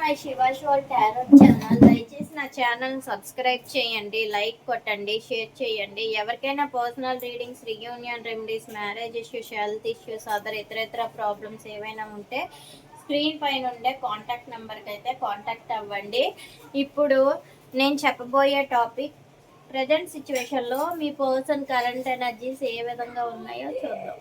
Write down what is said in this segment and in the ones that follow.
My Shivash world tarot channel. దయచేసి నా channel subscribe చేయండి, లైక్ కొట్టండి, షేర్ చేయండి. ఎవరికైనా personal readings, reunion remedies, marriage issues, health issues, ఇతర ప్రాబ్లమ్స్ ఏవైనా ఉంటే స్క్రీన్ పైన ఉండే కాంటాక్ట్ నెంబర్కి అయితే కాంటాక్ట్ అవ్వండి. ఇప్పుడు నేను చెప్పబోయే టాపిక్ ప్రజెంట్ సిచ్యువేషన్లో మీ పర్సన్ కరెంట్ ఎనర్జీస్ ఏ విధంగా ఉన్నాయో చూద్దాం.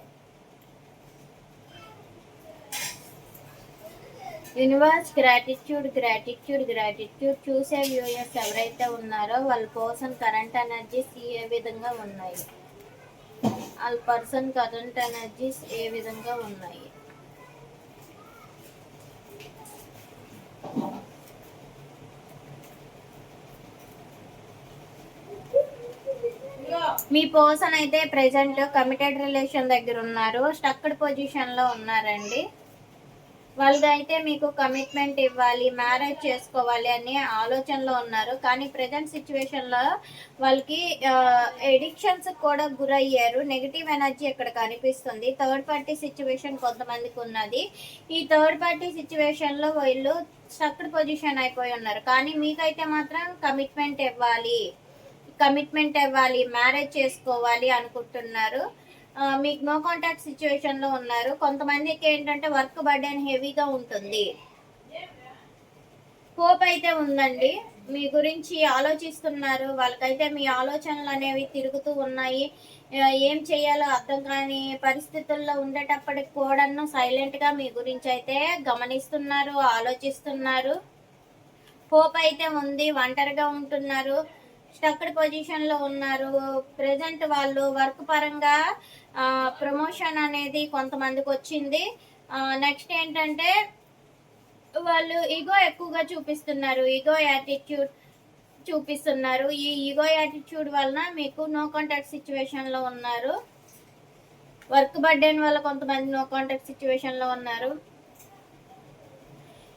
Universe gratitude gratitude gratitude. చూసే వ్యూయర్స్ ఎవరైతే ఉన్నారో వాళ్ళ పర్సన్ కరెంట్ ఎనర్జీస్ ఏ విధంగా ఉన్నాయి, వాళ్ళ పర్సన్ కరెంట్ ఎనర్జీస్ ఏ విధంగా ఉన్నాయి. మీ పర్సన్ అయితే ప్రెసెంట్ కమిటెడ్ రిలేషన్ దగ్గర ఉన్నారు, స్టక్డ్ పొజిషన్లో ఉన్నారండి. వాళ్ళకి అయితే మీకు కమిట్మెంట్ ఇవ్వాలి, మ్యారేజ్ చేసుకోవాలి అనే ఆలోచనలో ఉన్నారు. కానీ ప్రజెంట్ సిచ్యువేషన్లో వాళ్ళకి ఎడిక్షన్స్ కూడా గురయ్యారు. నెగిటివ్ ఎనర్జీ ఇక్కడ కనిపిస్తుంది. థర్డ్ పార్టీ సిచ్యువేషన్ కొంతమందికి ఉన్నది. ఈ థర్డ్ పార్టీ సిచ్యువేషన్లో వీళ్ళు స్టక్డ్ పొజిషన్ అయిపోయి ఉన్నారు. కానీ మీకైతే మాత్రం కమిట్మెంట్ ఇవ్వాలి, మ్యారేజ్ చేసుకోవాలి అనుకుంటున్నారు. మీకు నో కాంటాక్ట్ సిచ్యువేషన్లో ఉన్నారు. కొంతమందికి ఏంటంటే వర్క్ బర్డెన్ హెవీగా ఉంటుంది. హోప్ అయితే ఉందండి, మీ గురించి ఆలోచిస్తున్నారు. వాళ్ళకైతే మీ ఆలోచనలు అనేవి తిరుగుతూ ఉన్నాయి. ఏం చేయాలో అర్థం కాని పరిస్థితుల్లో ఉండేటప్పటికి కూడా సైలెంట్గా మీ గురించి అయితే గమనిస్తున్నారు, ఆలోచిస్తున్నారు. హోప్ అయితే ఉంది. ఒంటరిగా ఉంటున్నారు, స్టక్డ్ పొజిషన్లో ఉన్నారు. ప్రజెంట్ వాళ్ళు వర్క్ పరంగా ప్రమోషన్ అనేది కొంతమందికి వచ్చింది. నెక్స్ట్ ఏంటంటే వాళ్ళు ఈగో ఎక్కువగా చూపిస్తున్నారు, ఈగో యాటిట్యూడ్ చూపిస్తున్నారు. ఈ ఈగో యాటిట్యూడ్ వలన మీకు నో కాంటాక్ట్ సిచ్యువేషన్లో ఉన్నారు. వర్క్ బర్డెన్ వల్ల కొంతమంది నో కాంటాక్ట్ సిచ్యువేషన్లో ఉన్నారు.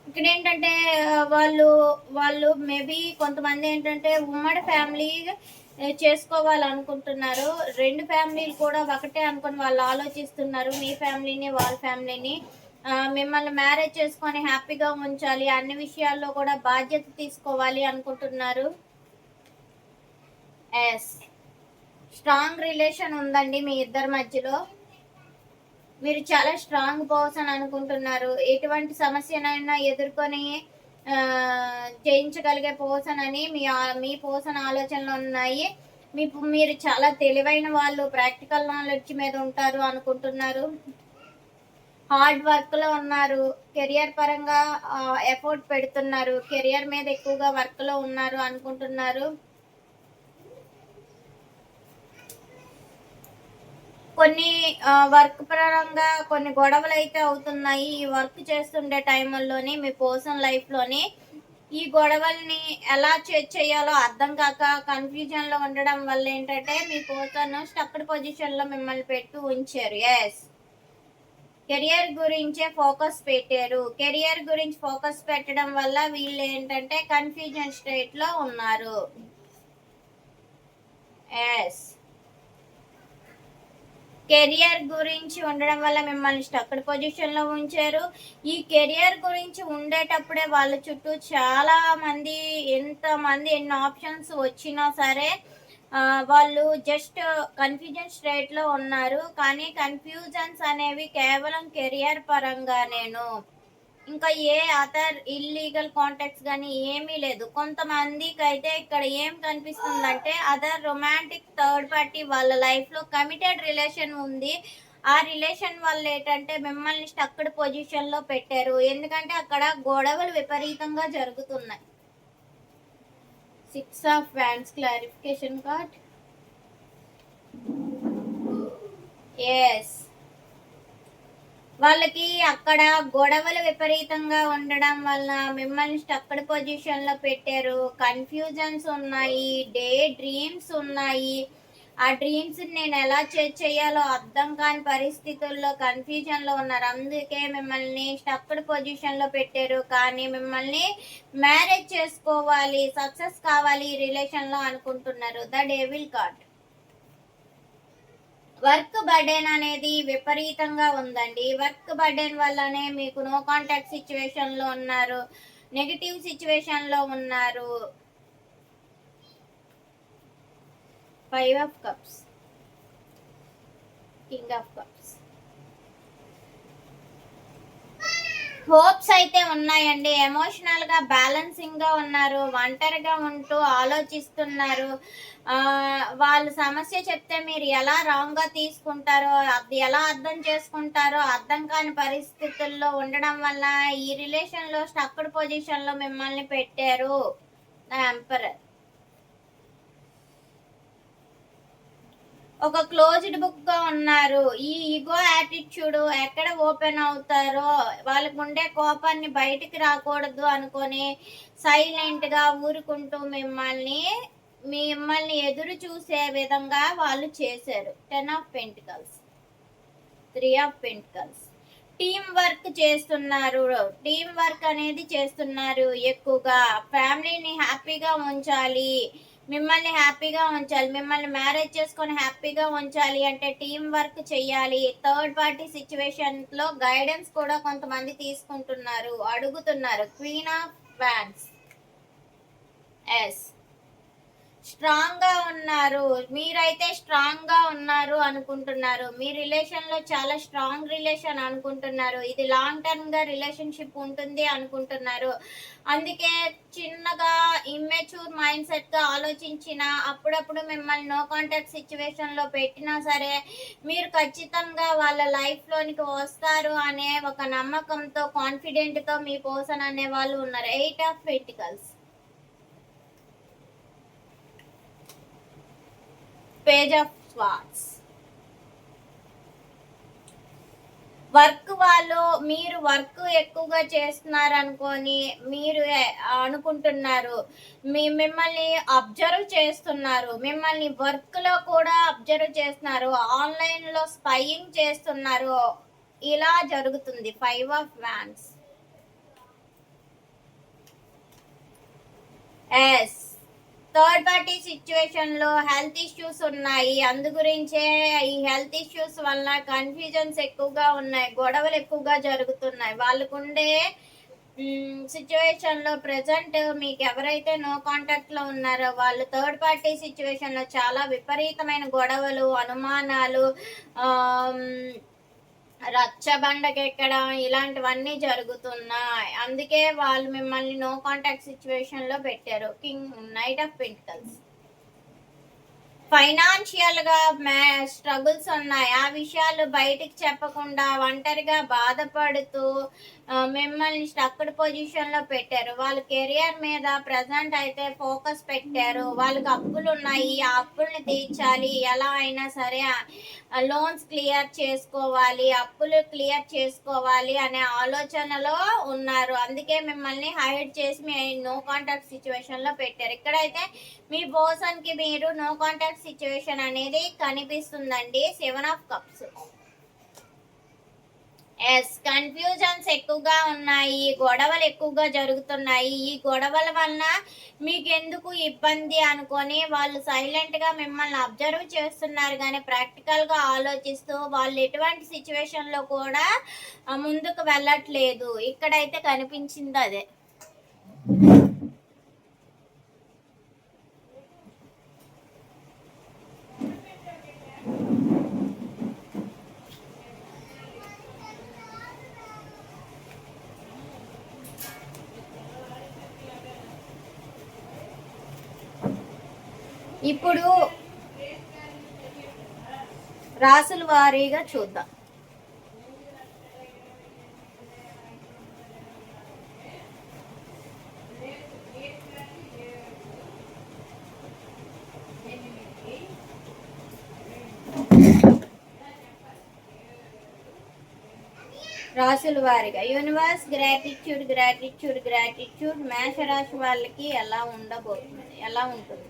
ఇక్కడ ఏంటంటే వాళ్ళు మేబీ కొంతమంది ఏంటంటే ఉమ్మడి ఫ్యామిలీ చేసుకోవాలనుకుంటున్నారు. రెండు ఫ్యామిలీలు కూడా ఒకటే అనుకుని వాళ్ళు ఆలోచిస్తున్నారు. మీ ఫ్యామిలీని, వాళ్ళ ఫ్యామిలీని. మిమ్మల్ని మ్యారేజ్ చేసుకొని హ్యాపీగా ఉంచాలి, అన్ని విషయాల్లో కూడా బాధ్యత తీసుకోవాలి అనుకుంటున్నారు. ఎస్, స్ట్రాంగ్ రిలేషన్ ఉందండి మీ ఇద్దరి మధ్యలో. మీరు చాలా స్ట్రాంగ్ పర్సన్ అనుకుంటున్నారు. ఎటువంటి సమస్యనైనా ఎదుర్కొని జయించగలిగే పర్సన్ అని మీ పర్సన్ ఆలోచనలు ఉన్నాయి. మీరు చాలా తెలివైన వాళ్ళు, ప్రాక్టికల్ నాలెడ్జ్ మీద ఉంటారు అనుకుంటున్నారు. హార్డ్ వర్క్లో ఉన్నారు, కెరియర్ పరంగా ఎఫర్ట్ పెడుతున్నారు, కెరియర్ మీద ఎక్కువగా వర్క్లో ఉన్నారు అనుకుంటున్నారు. కొన్ని వర్క్ పరంగా కొన్ని గొడవలు అయితే అవుతున్నాయి. ఈ వర్క్ చేస్తుండే టైంలోని మీ పర్సనల్ లైఫ్లోని ఈ గొడవల్ని ఎలా చేయాలో అర్థం కాక కన్ఫ్యూజన్లో ఉండడం వల్ల ఏంటంటే మీ పర్సన్ స్టక్డ్ పొజిషన్లో మిమ్మల్ని పెట్టి ఉంచారు. ఎస్, కెరియర్ గురించే ఫోకస్ పెట్టారు. కెరియర్ గురించి ఫోకస్ పెట్టడం వల్ల వీళ్ళు ఏంటంటే కన్ఫ్యూజన్ స్టేట్లో ఉన్నారు. ఎస్, కెరియర్ గురించి ఉండడం వల్ల మిమ్మల్ని స్టక్డ్ పొజిషన్లో ఉంచారు. ఈ కెరియర్ గురించి ఉండేటప్పుడే వాళ్ళ చుట్టూ చాలా మంది, ఎన్ని ఆప్షన్స్ వచ్చినా సరే వాళ్ళు జస్ట్ కన్ఫ్యూజన్ స్టేట్లో ఉన్నారు. కానీ కన్ఫ్యూజన్స్ అనేవి కేవలం కెరియర్ పరంగానేను, ఇంకా ఏ అదర్ ఇల్లీగల్ కాంటాక్ట్స్ కానీ ఏమీ లేదు. కొంతమందికి అయితే ఇక్కడ ఏం కనిపిస్తుందంటే అదర్ రొమాంటిక్ థర్డ్ పార్టీ వాళ్ళ లైఫ్లో కమిటెడ్ రిలేషన్ ఉంది. ఆ రిలేషన్ వల్ల ఏంటంటే మిమ్మల్ని స్టక్డ్ పొజిషన్లో పెట్టారు. ఎందుకంటే అక్కడ గొడవలు విపరీతంగా జరుగుతున్నాయి. 6 of Wands clarification card. Yes, వాళ్ళకి అక్కడ గొడవలు విపరీతంగా ఉండడం వల్ల మిమ్మల్ని స్టక్డ్ పొజిషన్లో పెట్టారు. కన్ఫ్యూజన్స్ ఉన్నాయి, డే డ్రీమ్స్ ఉన్నాయి. ఆ డ్రీమ్స్ నేను ఎలా చేయాలో అర్థం కాని పరిస్థితుల్లో కన్ఫ్యూజన్లో ఉన్నారు. అందుకే మిమ్మల్ని స్టక్డ్ పొజిషన్లో పెట్టారు. కానీ మిమ్మల్ని మ్యారేజ్ చేసుకోవాలి, సక్సెస్ కావాలి ఈ రిలేషన్లో అనుకుంటున్నారు. The devil card. Work burden అనేది విపరీతంగా ఉందండి. వర్క్ బర్డెన్ వల్లనే మీకు నో కాంటాక్ట్ సిచ్యువేషన్లో ఉన్నారు. నెగిటివ్ సిచ్యువేషన్ లో ఉన్నారు. 5 of cups, king of cups. Hopes అయితే ఉన్నాయండి. ఎమోషనల్ గా బ్యాలెన్సింగ్ గా ఉన్నారు. ఒంటరిగా ఉంటూ ఆలోచిస్తున్నారు. వాళ్ళు సమస్య చెప్తే మీరు ఎలా రాంగ్ గా తీసుకుంటారో, అది ఎలా అర్థం చేసుకుంటారో అర్థం కాని పరిస్థితుల్లో ఉండడం వల్ల ఈ రిలేషన్ లో స్టక్డ్ పొజిషన్ లో మిమ్మల్ని పెట్టారు. The emperor. ఒక క్లోజ్డ్ బుక్ గా ఉన్నారు. ఈ ఈగో యాటిట్యూడ్ ఎక్కడ ఓపెన్ అవుతారో, వాళ్ళకు ఉండే కోపాన్ని బయటికి రాకూడదు అనుకొని సైలెంట్ గా ఊరుకుంటూ మిమ్మల్ని ఎదురు చూసే విధంగా వాళ్ళు చేశారు. 10 of pentacles, 3 of pentacles. Team work చేస్తున్నారు. టీమ్ వర్క్ అనేది చేస్తున్నారు ఎక్కువగా. ఫ్యామిలీని హ్యాపీగా ఉంచాలి, మిమ్మల్ని హ్యాపీగా ఉంచాలి, మిమ్మల్ని మ్యారేజ్ చేసుకొని హ్యాపీగా ఉంచాలి అంటే టీమ్ వర్క్ చేయాలి. థర్డ్ పార్టీ సిచ్యువేషన్ లో గైడెన్స్ కూడా కొంతమంది తీసుకుంటున్నారు, అడుగుతున్నారు. Queen of wands. Yes, strong గా ఉన్నారు. మీరైతే స్ట్రాంగ్ గా ఉన్నారు అనుకుంటున్నారు. మీ రిలేషన్ లో చాలా స్ట్రాంగ్ రిలేషన్ అనుకుంటున్నారు. ఇది లాంగ్ టర్మ్ గా రిలేషన్షిప్ ఉంటుంది అనుకుంటున్నారు. అందుకే చిన్నగా ఇమ్మెచ్యూర్ మైండ్ సెట్ గా ఆలోచించిన అప్పుడప్పుడు మిమ్మల్ని నో కాంటాక్ట్ సిచ్యువేషన్ లో పెట్టినా సరే మీరు ఖచ్చితంగా వాళ్ళ లైఫ్ లోనికి వస్తారు అనే ఒక నమ్మకంతో, కాన్ఫిడెంట్ తో మీ పర్సన్ అనే వాళ్ళు ఉన్నారు. 8 of pentacles, page of swords. మీరు వర్క్ ఎక్కువగా చేస్తున్నారు అనుకొని మీరు అనుకుంటున్నారు. మిమ్మల్ని అబ్జర్వ్ చేస్తున్నారు, మిమ్మల్ని వర్క్ లో కూడా అబ్జర్వ్ చేస్తున్నారు, ఆన్లైన్ లో స్పైయింగ్ చేస్తున్నారు. ఇలా జరుగుతుంది. 5 of wands. Yes, third party situation లో హెల్త్ ఇష్యూస్ ఉన్నాయి. అందు గురించే ఈ హెల్త్ ఇష్యూస్ వల్ల కన్ఫ్యూజన్స్ ఎక్కువగా ఉన్నాయి, గొడవలు ఎక్కువగా జరుగుతున్నాయి. వాళ్ళకుండే సిచ్యువేషన్ లో ప్రెసెంట్ మీకు ఎవరైతే నో కాంటాక్ట్ లో ఉన్నారో వాళ్ళు థర్డ్ పార్టీ సిచ్యువేషన్ లో చాలా విపరీతమైన గొడవలు, అనుమానాలు, రచ్చబండకెక్కడం ఇలాంటివన్నీ జరుగుతున్నాయి. అందుకే వాళ్ళు మిమ్మల్ని నో కాంటాక్ట్ సిచ్యువేషన్ లో పెట్టారు. Knight of pentacles. ఫైనాన్షియల్ గా స్ట్రగుల్స్ ఉన్నాయి. ఆ విషయాలు బయటికి చెప్పకుండా ఒంటరిగా బాధపడుతూ మిమ్మల్ని స్టక్డ్ పొజిషన్ లో పెట్టారు. వాళ్ళ కెరియర్ మీద ప్రజెంట్ అయితే ఫోకస్ పెట్టారు. వాళ్ళకి అప్పులు ఉన్నాయి, ఆ అప్పుల్ని తీర్చాలి, ఎలా అయినా సరే లోన్స్ క్లియర్ చేసుకోవాలి, అప్పులు క్లియర్ చేసుకోవాలి అనే ఆలోచనలో ఉన్నారు. అందుకే మిమ్మల్ని హైడ్ చేసి మీ నో కాంటాక్ట్ సిచ్యువేషన్ లో పెట్టారు. ఇక్కడైతే మీ పర్సన్ కి మీరు నో కాంటాక్ట్ సిచ్యువేషన్ అనేది కనిపిస్తుందండి. 7 ఆఫ్ కప్స్. ఎస్, కన్ఫ్యూజన్స్ ఎక్కువగా ఉన్నాయి, గొడవలు ఎక్కువగా జరుగుతున్నాయి. ఈ గొడవల వలన మీకు ఎందుకు ఇబ్బంది అనుకొని వాళ్ళు సైలెంట్ గా మిమ్మల్ని అబ్జర్వ్ చేస్తున్నారు, కానీ ప్రాక్టికల్ గా ఆలోచిస్తూ వాళ్ళు ఎటువంటి సిచ్యువేషన్ లో కూడా ముందుకు వెళ్ళట్లేదు. ఇక్కడైతే కనిపించింది అదే. ఇప్పుడు రాసుల వారీగా చూద్దాం. రాసుల వారిగా యూనివర్స్ గ్రాటిట్యూడ్ గ్రాటిట్యూడ్ గ్రాటిట్యూడ్ మేషరాశి వాళ్ళకి ఎలా ఉంటుంది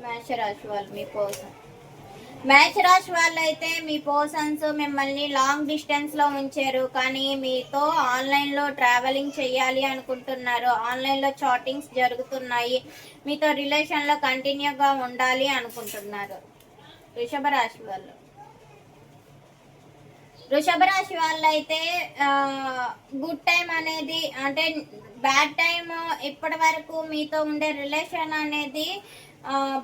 మేషరాశి వాళ్ళు మీకోసం. మేషరాశి వాళ్ళు అయితే మీ పర్సన్స్ మిమ్మల్ని లాంగ్ డిస్టెన్స్ లో ఉంచారు, కానీ మీతో ఆన్లైన్ లో ట్రావెలింగ్ చేయాలి అనుకుంటున్నారు. ఆన్లైన్ లో చాటింగ్స్ జరుగుతున్నాయి, మీతో రిలేషన్ లో కంటిన్యూగా ఉండాలి అనుకుంటున్నారు. వృషభ రాశి వాళ్ళు వృషభ రాశి వాళ్ళైతే గుడ్ టైం అనేది అంటే బ్యాడ్ టైం ఇప్పటి వరకు మీతో ఉండే రిలేషన్ అనేది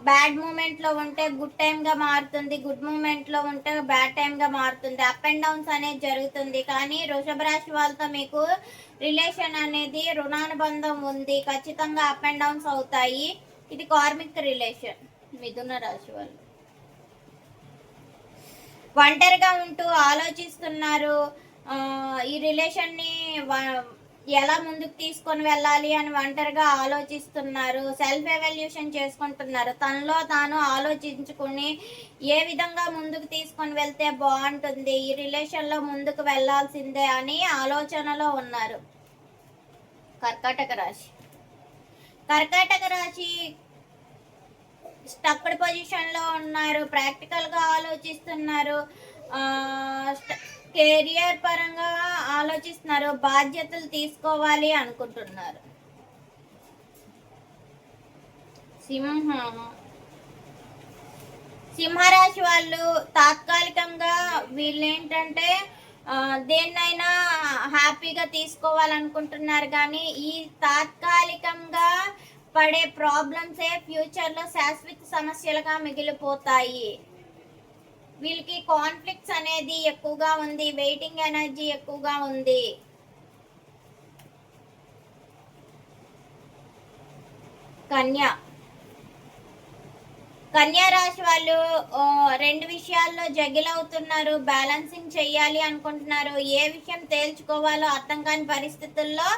బ్యాడ్ మూమెంట్లో ఉంటే గుడ్ టైంగా మారుతుంది, గుడ్ మూమెంట్లో ఉంటే బ్యాడ్ టైంగా మారుతుంది, అప్ అండ్ డౌన్స్ అనేది జరుగుతుంది. కానీ వృషభ రాశి వాళ్ళతో మీకు రిలేషన్ అనేది రుణానుబంధం ఉంది, ఖచ్చితంగా అప్ అండ్ డౌన్స్ అవుతాయి. ఇది కార్మిక్ రిలేషన్. మిథున రాశి వాళ్ళు ఒంటరిగా ఉంటూ ఆలోచిస్తున్నారు, ఈ రిలేషన్ని ఎలా ముందుకు తీసుకొని వెళ్ళాలి అని ఒంటరిగా ఆలోచిస్తున్నారు, సెల్ఫ్ ఎవల్యూషన్ చేసుకుంటున్నారు, తనలో తాను ఆలోచించుకుని ఏ విధంగా ముందుకు తీసుకొని వెళ్తే బాగుంటుంది, ఈ రిలేషన్లో ముందుకు వెళ్ళాల్సిందే అని ఆలోచనలో ఉన్నారు. కర్కాటక రాశి స్టక్డ్ పొజిషన్లో ఉన్నారు, ప్రాక్టికల్గా ఆలోచిస్తున్నారు, కెరియర్ పరంగా ఆలోచిస్తున్నారు, బాధ్యతలు తీసుకోవాలి అనుకుంటున్నారు. సింహరాశి వాళ్ళు తాత్కాలికంగా వీళ్ళేంటంటే దేన్నైనా హ్యాపీగా తీసుకోవాలనుకుంటున్నారు, కానీ ఈ తాత్కాలికంగా పడే ప్రాబ్లమ్సే ఫ్యూచర్లో శాశ్వత సమస్యలుగా మిగిలిపోతాయి. వీళ్ళకి కాన్ఫ్లిక్ట్స్ అనేది ఎక్కువగా ఉంది, వెయిటింగ్ ఎనర్జీ ఎక్కువగా ఉంది. కన్యా రాశి వాళ్ళు రెండు విషయాల్లో జగిల్ అవుతున్నారు, బ్యాలెన్సింగ్ చెయ్యాలి అనుకుంటున్నారు, ఏ విషయం తేల్చుకోవాలో అర్థం కాని పరిస్థితుల్లో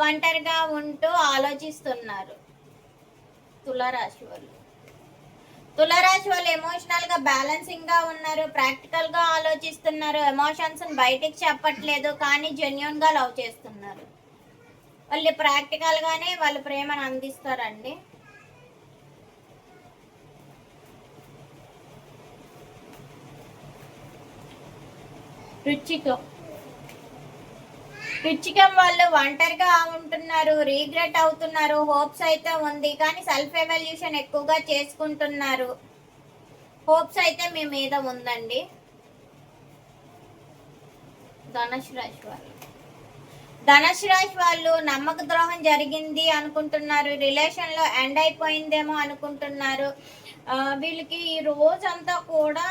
ఒంటరిగా ఉంటూ ఆలోచిస్తున్నారు. తులారాశి వాళ్ళు ఎమోషనల్గా బ్యాలెన్సింగ్గా ఉన్నారు, ప్రాక్టికల్గా ఆలోచిస్తున్నారు, ఎమోషన్స్ని బయటికి చెప్పట్లేదు, కానీ జెన్యూన్గా లవ్ చేస్తున్నారు. వాళ్ళు ప్రాక్టికల్గానే వాళ్ళ ప్రేమను అందిస్తారండి. వృచ్చికం వాళ్ళు ఒంటరిగా ఉంటున్నారు, రీగ్రెట్ అవుతున్నారు, హోప్స్ అయితే ఉంది, కానీ సెల్ఫ్ ఎవల్యూషన్ ఎక్కువగా చేసుకుంటున్నారు. హోప్స్ అయితే మీ మీద ఉందండి. ధనుసు రాశి వాళ్ళు నమ్మక ద్రోహం జరిగింది అనుకుంటున్నారు, రిలేషన్లో ఎండ్ అయిపోయిందేమో అనుకుంటున్నారు. వీళ్ళకి ఈ రోజంతా కూడా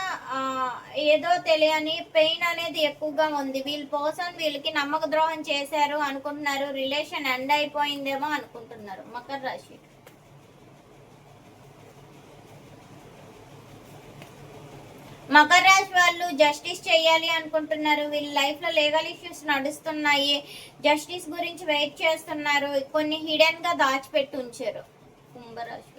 ఏదో తెలియని పెయిన్ అనేది ఎక్కువగా ఉంది. వీళ్ళకి నమ్మక ద్రోహం చేశారు అనుకుంటున్నారు, రిలేషన్ ఎండ్ అయిపోయిందేమో అనుకుంటున్నారు. మకర రాశి వాళ్ళు జస్టిస్ చేయాలి అనుకుంటున్నారు, వీళ్ళ లైఫ్లో లీగల్ ఇష్యూస్ నడుస్తున్నాయి, జస్టిస్ గురించి వెయిట్ చేస్తున్నారు, కొన్ని హిడెన్గా దాచిపెట్టి ఉంచారు. కుంభరాశి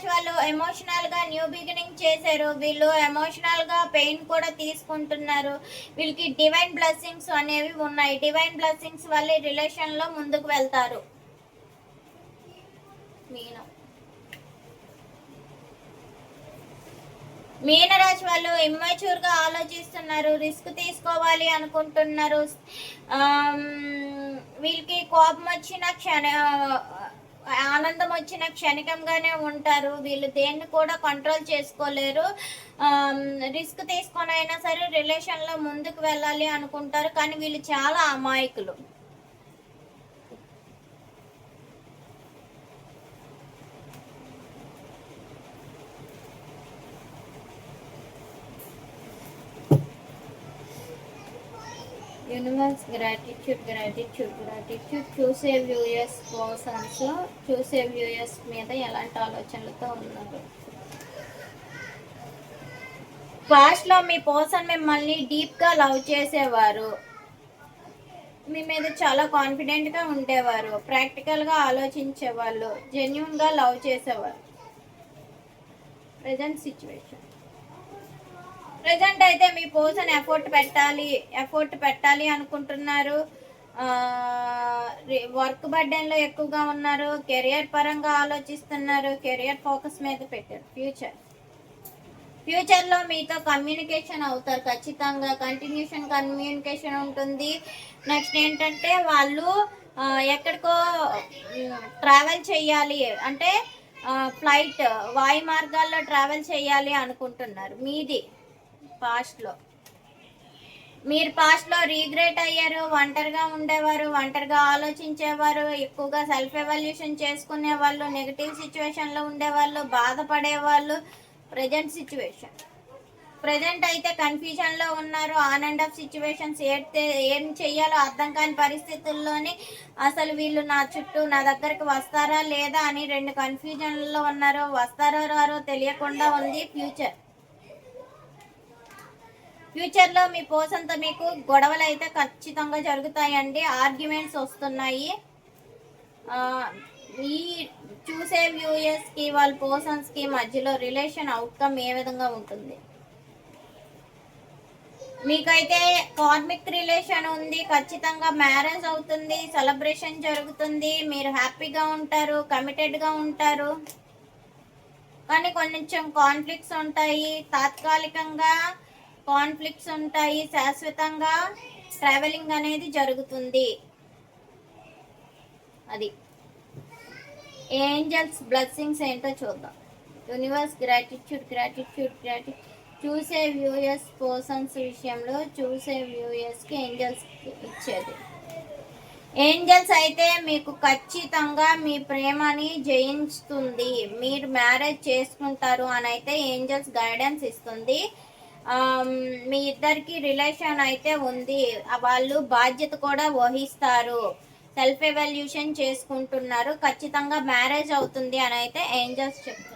వాళ్ళు ఎమోషనల్గా న్యూ బిగినింగ్ చేశారు, వీళ్ళు ఎమోషనల్గా పెయిన్ కూడా తీసుకుంటున్నారు, వీళ్ళకి డివైన్ బ్లెస్సింగ్స్ అనేవి ఉన్నాయి, డివైన్ బ్లెస్సింగ్స్ వల్ల రిలేషన్లో ముందుకు వెళ్తారు. మీనరాశి వాళ్ళు ఇమ్మెచ్యూర్గా ఆలోచిస్తున్నారు, రిస్క్ తీసుకోవాలి అనుకుంటున్నారు, వీళ్ళకి కోపం వచ్చిన ఆనందం వచ్చిన క్షణికంగానే ఉంటారు, వీళ్ళు దేన్ని కూడా కంట్రోల్ చేసుకోలేరు, రిస్క్ తీసుకొని అయినా సరే రిలేషన్లో ముందుకు వెళ్ళాలి అనుకుంటారు, కానీ వీళ్ళు చాలా అమాయకులు. యూనివర్స్ గ్రాటిట్యూడ్ చూసే వ్యూయర్స్ మీద ఎలాంటి ఆలోచనలతో ఉన్నారు. పాస్ట్లో మీ పర్సన్ మిమ్మల్ని డీప్గా లవ్ చేసేవారు, మీ మీద చాలా కాన్ఫిడెంట్గా ఉండేవారు, ప్రాక్టికల్గా ఆలోచించేవాళ్ళు, జెన్యూన్గా లవ్ చేసేవారు. ప్రజెంట్ అయితే మీ పర్సన్ ఎఫర్ట్ పెట్టాలి అనుకుంటున్నారు, వర్క్ బర్డెన్లో ఎక్కువగా ఉన్నారు, కెరియర్ పరంగా ఆలోచిస్తున్నారు, కెరియర్ ఫోకస్ మీద పెట్టారు. ఫ్యూచర్లో మీతో కమ్యూనికేషన్ అవుతారు, ఖచ్చితంగా కమ్యూనికేషన్ ఉంటుంది. నెక్స్ట్ ఏంటంటే వాళ్ళు ఎక్కడికో ట్రావెల్ చేయాలి అంటే ఫ్లైట్ వాయు మార్గాల్లో ట్రావెల్ చేయాలి అనుకుంటున్నారు. మీది పాస్ట్లో మీరు పాస్ట్లో రీగ్రెట్ అయ్యారు, ఒంటరిగా ఉండేవారు, ఒంటరిగా ఆలోచించేవారు, ఎక్కువగా సెల్ఫ్ ఎవల్యూషన్ చేసుకునే వాళ్ళు, నెగిటివ్ సిచ్యువేషన్లో ఉండేవాళ్ళు, బాధపడేవాళ్ళు. ప్రజెంట్ సిచ్యువేషన్ ప్రజెంట్ అయితే కన్ఫ్యూజన్లో ఉన్నారు. ఆన్ అండ్ ఆఫ్ సిచ్యువేషన్స్ ఏం చెయ్యాలో అర్థం కాని పరిస్థితుల్లోనే అసలు వీళ్ళు నా చుట్టూ నా దగ్గరికి వస్తారా లేదా అని రెండు కన్ఫ్యూజన్లో ఉన్నారు. వస్తారో రారో తెలియకుండా ఉంది. ఫ్యూచర్లో మీ పర్సన్తో మీకు గొడవలు అయితే ఖచ్చితంగా జరుగుతాయండి. ఆర్గ్యుమెంట్స్ వస్తున్నాయి. ఈ చూసే వ్యూయర్స్కి వాళ్ళ పర్సన్స్కి మధ్యలో రిలేషన్ అవుట్కమ్ ఏ విధంగా ఉంటుంది? మీకైతే కార్మిక్ రిలేషన్ ఉంది, ఖచ్చితంగా మ్యారేజ్ అవుతుంది, సెలబ్రేషన్ జరుగుతుంది, మీరు హ్యాపీగా ఉంటారు, కమిటెడ్గా ఉంటారు. కానీ కొంచెం కాన్ఫ్లిక్ట్స్ ఉంటాయి, తాత్కాలికంగా కాన్ఫ్లిక్ట్స్ ఉంటాయి, శాశ్వతంగా ట్రావెలింగ్ అనేది జరుగుతుంది. అది ఏంజల్స్ బ్లెస్సింగ్స్ ఏంటో చూద్దాం. యూనివర్స్ గ్రాటిట్యూడ్ చూసే వ్యూయర్స్ పర్సన్స్ విషయంలో చూసే వ్యూయర్స్కి ఏంజల్స్ ఇచ్చేది. ఏంజల్స్ అయితే మీకు ఖచ్చితంగా మీ ప్రేమని జయిస్తుంది, మీరు మ్యారేజ్ చేసుకుంటారు అని అయితే ఏంజల్స్ గైడెన్స్ ఇస్తుంది. మీ ఇద్దరికి రిలేషన్ అయితే ఉంది, వాళ్ళు బాధ్యత కూడా వహిస్తారు, సెల్ఫ్ ఎవల్యూషన్ చేసుకుంటున్నారు, ఖచ్చితంగా మ్యారేజ్ అవుతుంది అని అయితే ఏంజల్స్ చెప్తారు.